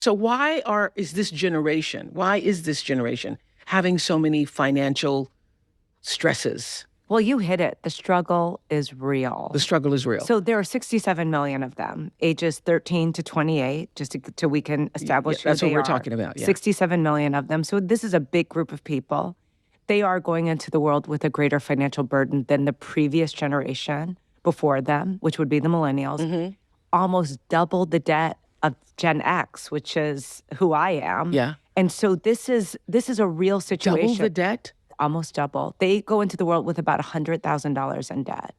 So why is this generation having so many financial stresses? Well, you hit it. The struggle is real. The struggle is real. So there are 67 million of them, ages 13 to 28, just to we can establish who That's what they we're are. talking about. Yeah. 67 million of them. So this is a big group of people. They are going into the world with a greater financial burden than the previous generation before them, which would be the millennials. Almost double the debt of Gen X, which is who I am. Yeah. And so this is a real situation. Double the debt? Almost double. They go into the world with about $100,000 in debt.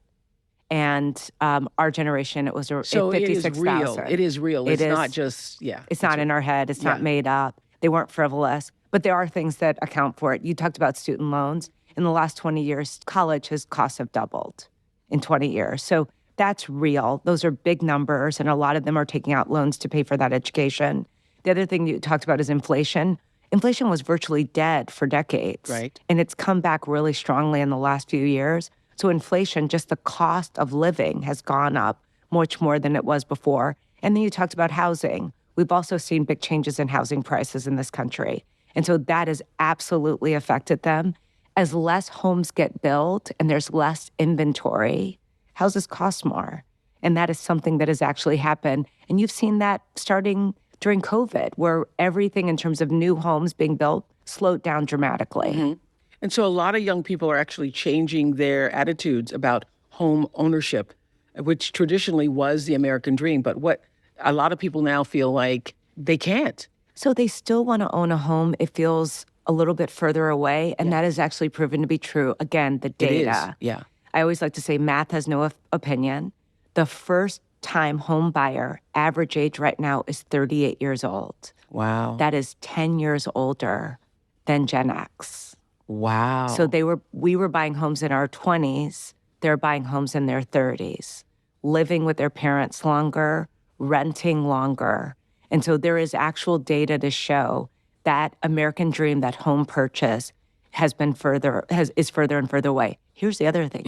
And our generation, it was So it is 56,000. real. It is real. It's not just, It's not in our head. It's not made up. They weren't frivolous. But there are things that account for it. You talked about student loans. In the last 20 years, college costs have doubled in 20 years. So that's real. Those are big numbers, and a lot of them are taking out loans to pay for that education. The other thing you talked about is inflation. Inflation was virtually dead for decades. Right. And it's come back really strongly in the last few years. So inflation, just the cost of living has gone up much more than it was before. And then you talked about housing. We've also seen big changes in housing prices in this country. And so that has absolutely affected them. As less homes get built and there's less inventory, houses cost more. And that is something that has actually happened. And you've seen that starting during COVID, where everything in terms of new homes being built slowed down dramatically. And so a lot of young people are actually changing their attitudes about home ownership, which traditionally was the American dream. But what a lot of people now feel like they can't. So they still want to own a home. It feels a little bit further away. And that is actually proven to be true. Again, the data. It is. Yeah. I always like to say math has no opinion. The first-time home buyer, average age right now is 38 years old. Wow. That is 10 years older than Gen X. Wow. So we were buying homes in our 20s. They're buying homes in their 30s, living with their parents longer, renting longer. And so there is actual data to show that American dream, that home purchase, is further and further away. Here's the other thing.